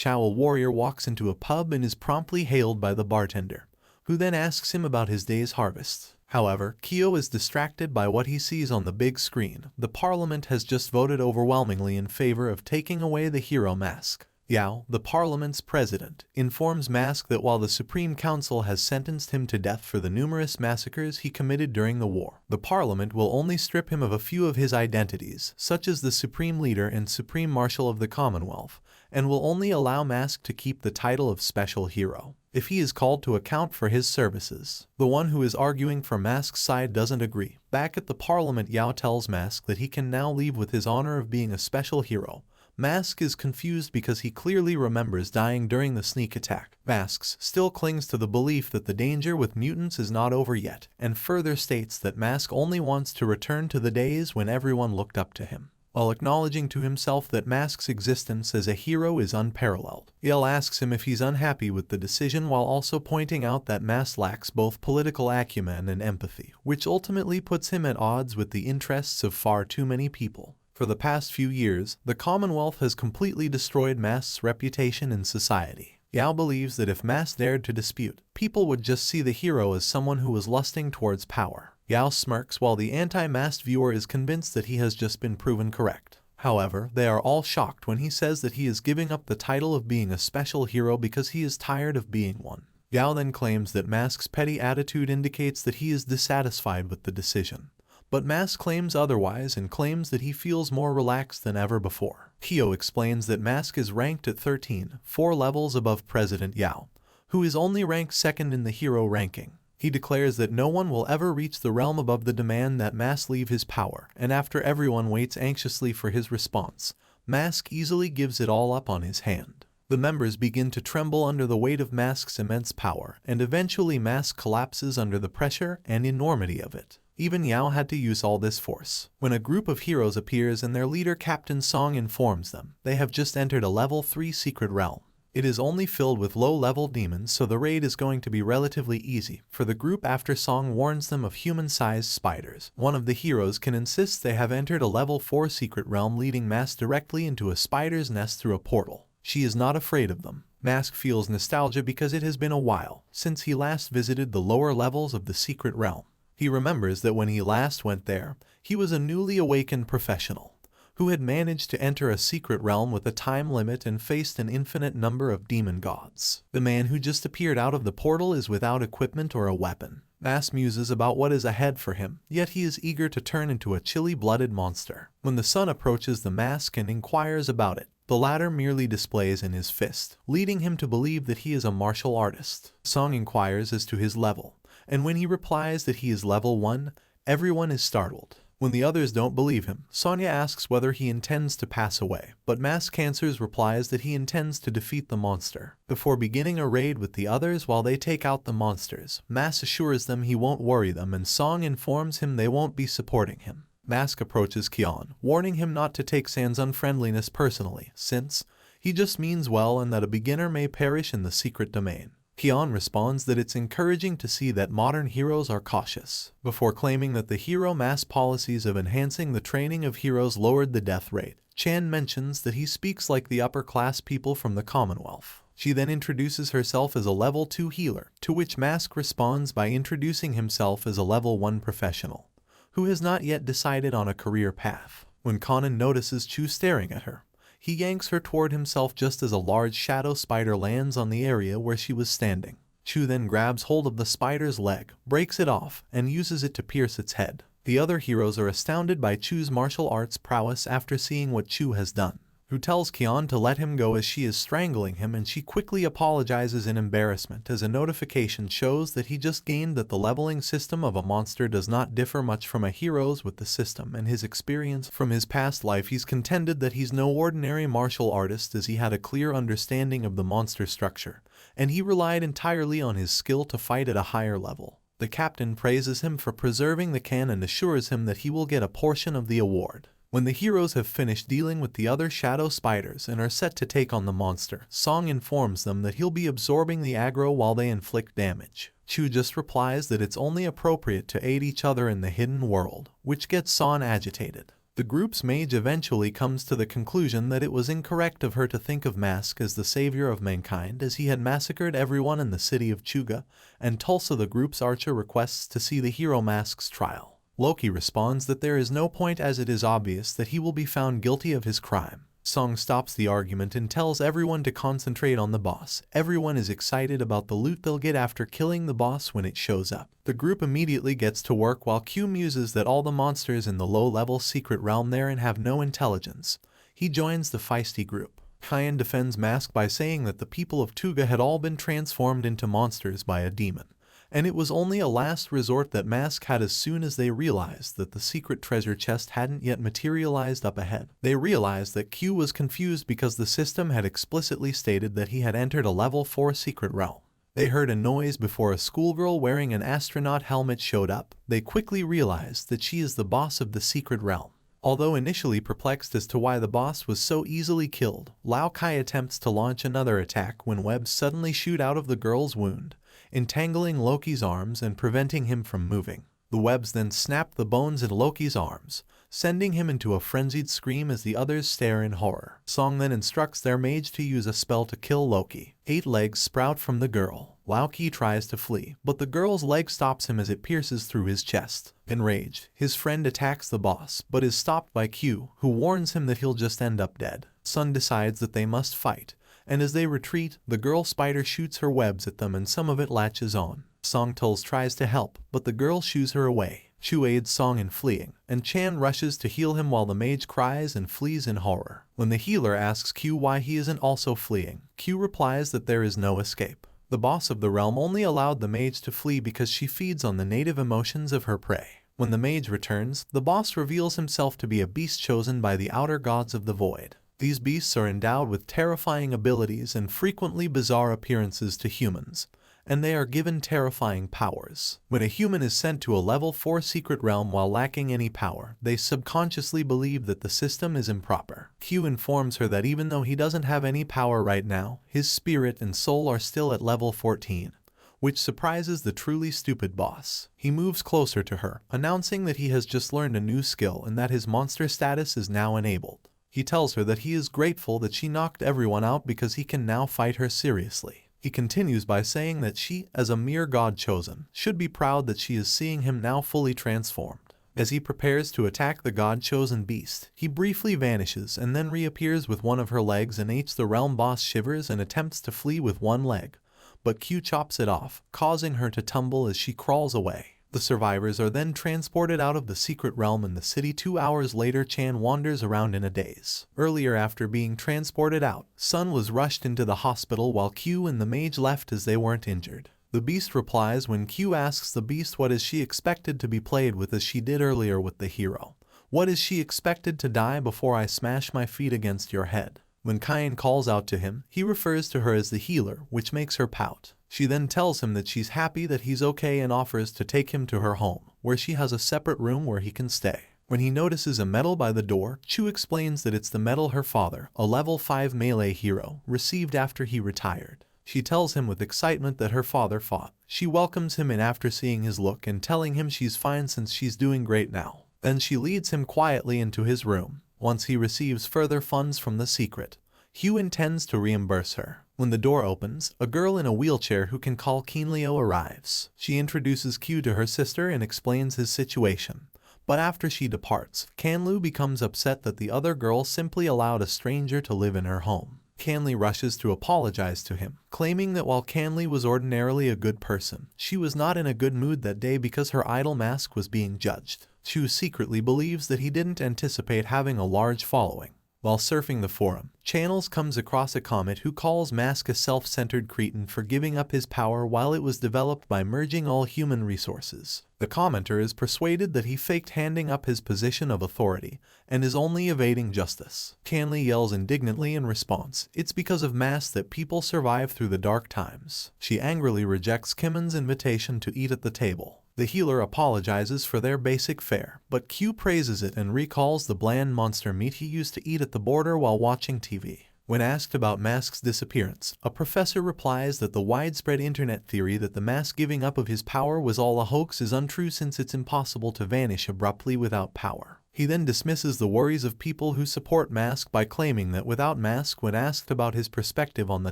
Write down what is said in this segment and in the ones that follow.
Xiao, a warrior, walks into a pub and is promptly hailed by the bartender, who then asks him about his day's harvest. However, Qiu is distracted by what he sees on the big screen. The parliament has just voted overwhelmingly in favor of taking away the hero mask. Yao, the parliament's president, informs Mask that while the Supreme Council has sentenced him to death for the numerous massacres he committed during the war, the parliament will only strip him of a few of his identities, such as the Supreme Leader and Supreme Marshal of the Commonwealth, and will only allow Mask to keep the title of Special Hero if he is called to account for his services. The one who is arguing for Mask's side doesn't agree. Back at the parliament, Yao tells Mask that he can now leave with his honor of being a special hero. Mask is confused because he clearly remembers dying during the sneak attack. Mask still clings to the belief that the danger with mutants is not over yet, and further states that Mask only wants to return to the days when everyone looked up to him, while acknowledging to himself that Mask's existence as a hero is unparalleled. Yale asks him if he's unhappy with the decision, while also pointing out that Mask lacks both political acumen and empathy, which ultimately puts him at odds with the interests of far too many people. For the past few years, the Commonwealth has completely destroyed Mask's reputation in society. Yao believes that if Mask dared to dispute, people would just see the hero as someone who was lusting towards power. Yao smirks while the anti-masked viewer is convinced that he has just been proven correct. However, they are all shocked when he says that he is giving up the title of being a special hero because he is tired of being one. Yao then claims that Mask's petty attitude indicates that he is dissatisfied with the decision. But Mask claims otherwise and claims that he feels more relaxed than ever before. Qiu explains that Mask is ranked at 13, 4 levels above President Yao, who is only ranked second in the hero ranking. He declares that no one will ever reach the realm above the demand that Mask leave his power, and after everyone waits anxiously for his response, Mask easily gives it all up on his hand. The members begin to tremble under the weight of Mask's immense power, and eventually Mask collapses under the pressure and enormity of it. Even Yao had to use all this force. When a group of heroes appears and their leader Captain Song informs them they have just entered a level 3 secret realm. It is only filled with low-level demons, so the raid is going to be relatively easy for the group after Song warns them of human-sized spiders. One of the heroes can insist they have entered a level 4 secret realm, leading Mask directly into a spider's nest through a portal. She is not afraid of them. Mask feels nostalgia because it has been a while since he last visited the lower levels of the secret realm. He remembers that when he last went there, he was a newly awakened professional who had managed to enter a secret realm with a time limit and faced an infinite number of demon gods. The man who just appeared out of the portal is without equipment or a weapon. Mask muses about what is ahead for him, yet he is eager to turn into a chilly-blooded monster. When the sun approaches the Mask and inquires about it, the latter merely displays in his fist, leading him to believe that he is a martial artist. Song inquires as to his level, and when he replies that he is level 1, everyone is startled. When the others don't believe him, Sonya asks whether he intends to pass away, but Mask answers replies that he intends to defeat the monster. Before beginning a raid with the others while they take out the monsters, Mask assures them he won't worry them, and Song informs him they won't be supporting him. Mask approaches Qian, warning him not to take San's unfriendliness personally, since he just means well and that a beginner may perish in the secret domain. Qian responds that it's encouraging to see that modern heroes are cautious, before claiming that the hero mass policies of enhancing the training of heroes lowered the death rate. Chan mentions that he speaks like the upper-class people from the Commonwealth. She then introduces herself as a level 2 healer, to which Mask responds by introducing himself as a level 1 professional, who has not yet decided on a career path. When Conan notices Chu staring at her, he yanks her toward himself just as a large shadow spider lands on the area where she was standing. Chu then grabs hold of the spider's leg, breaks it off, and uses it to pierce its head. The other heroes are astounded by Chu's martial arts prowess after seeing what Chu has done, who tells Qian to let him go as she is strangling him, and she quickly apologizes in embarrassment as a notification shows that he just gained that the leveling system of a monster does not differ much from a hero's with the system and his experience from his past life. He's contended that he's no ordinary martial artist as he had a clear understanding of the monster structure, and he relied entirely on his skill to fight at a higher level. The captain praises him for preserving the can and assures him that he will get a portion of the award. When the heroes have finished dealing with the other shadow spiders and are set to take on the monster, Song informs them that he'll be absorbing the aggro while they inflict damage. Chu just replies that it's only appropriate to aid each other in the hidden world, which gets Song agitated. The The group's mage eventually comes to the conclusion that it was incorrect of her to think of Mask as the savior of mankind, as he had massacred everyone in the city of Chuga, and Tulsa, the group's archer, requests to see the hero Mask's trial. Loki responds that there is no point, as it is obvious that he will be found guilty of his crime. Song stops the argument and tells everyone to concentrate on the boss. Everyone is excited about the loot they'll get after killing the boss when it shows up. The group immediately gets to work while Qiu muses that all the monsters in the low-level secret realm therein have no intelligence. He joins the feisty group. Kyan defends Mask by saying that the people of Tuga had all been transformed into monsters by a demon, and it was only a last resort that Mask had as soon as they realized that the secret treasure chest hadn't yet materialized up ahead. They realized that Qiu was confused because the system had explicitly stated that he had entered a level 4 secret realm. They heard a noise before a schoolgirl wearing an astronaut helmet showed up. They quickly realized that she is the boss of the secret realm. Although initially perplexed as to why the boss was so easily killed, Lao Kai attempts to launch another attack when webs suddenly shoot out of the girl's wound, entangling Loki's arms and preventing him from moving. The webs then snap the bones in Loki's arms, sending him into a frenzied scream as the others stare in horror. Song then instructs their mage to use a spell to kill Loki. 8 legs sprout from the girl. Lao Ki tries to flee, but the girl's leg stops him as it pierces through his chest. Enraged, his friend attacks the boss, but is stopped by Qiu, who warns him that he'll just end up dead. Sun decides that they must fight, and as they retreat, the girl spider shoots her webs at them and some of it latches on. Song Tul's tries to help, but the girl shoos her away. Chu aids Song in fleeing, and Chan rushes to heal him while the mage cries and flees in horror. When the healer asks Qiu why he isn't also fleeing, Qiu replies that there is no escape. The boss of the realm only allowed the mage to flee because she feeds on the native emotions of her prey. When the mage returns, the boss reveals himself to be a beast chosen by the outer gods of the void. These beasts are endowed with terrifying abilities and frequently bizarre appearances to humans, and they are given terrifying powers. When a human is sent to a level 4 secret realm while lacking any power, they subconsciously believe that the system is improper. Qiu informs her that even though he doesn't have any power right now, his spirit and soul are still at level 14, which surprises the truly stupid boss. He moves closer to her, announcing that he has just learned a new skill and that his monster status is now enabled. He tells her that he is grateful that she knocked everyone out because he can now fight her seriously. He continues by saying that she, as a mere god chosen, should be proud that she is seeing him now fully transformed. As he prepares to attack the god-chosen beast, he briefly vanishes and then reappears with one of her legs, and the realm boss shivers and attempts to flee with one leg, but Qiu chops it off, causing her to tumble as she crawls away. The survivors are then transported out of the secret realm in the city. 2 hours later, Chan wanders around in a daze. Earlier, after being transported out, Sun was rushed into the hospital while Qiu and the mage left as they weren't injured. The beast replies when Qiu asks the beast what is she expected to be played with as she did earlier with the hero. What is she expected to die before I smash my feet against your head? When Kyan calls out to him, he refers to her as the healer, which makes her pout. She then tells him that she's happy that he's okay and offers to take him to her home, where she has a separate room where he can stay. When he notices a medal by the door, Chu explains that it's the medal her father, a level 5 melee hero, received after he retired. She tells him with excitement that her father fought. She welcomes him in after seeing his look and telling him she's fine since she's doing great now. Then she leads him quietly into his room. Once he receives further funds from the secret, Hugh intends to reimburse her. When the door opens, a girl in a wheelchair who can call Keenleo arrives. She introduces Q to her sister and explains his situation. But after she departs, Canlu becomes upset that the other girl simply allowed a stranger to live in her home. Canli rushes to apologize to him, claiming that while Canli was ordinarily a good person, she was not in a good mood that day because her idol Mask was being judged. Chu secretly believes that he didn't anticipate having a large following. While surfing the forum, Channels comes across a comment who calls Mask a self-centered cretin for giving up his power while it was developed by merging all human resources. The commenter is persuaded that he faked handing up his position of authority and is only evading justice. Canli yells indignantly in response, "It's because of Mask that people survive through the dark times." She angrily rejects Kimon's invitation to eat at the table. The healer apologizes for their basic fare, but Q praises it and recalls the bland monster meat he used to eat at the border while watching TV. When asked about Mask's disappearance, a professor replies that the widespread internet theory that the Mask giving up of his power was all a hoax is untrue since it's impossible to vanish abruptly without power. He then dismisses the worries of people who support mask by claiming that without mask, when asked about his perspective on the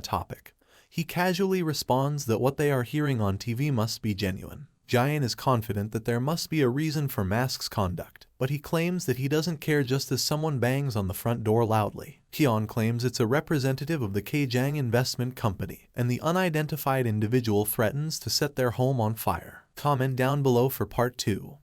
topic, he casually responds that what they are hearing on TV must be genuine. Jian is confident that there must be a reason for Mask's conduct, but he claims that he doesn't care just as someone bangs on the front door loudly. Qian claims it's a representative of the Keijiang investment company, and the unidentified individual threatens to set their home on fire. Comment down below for part 2.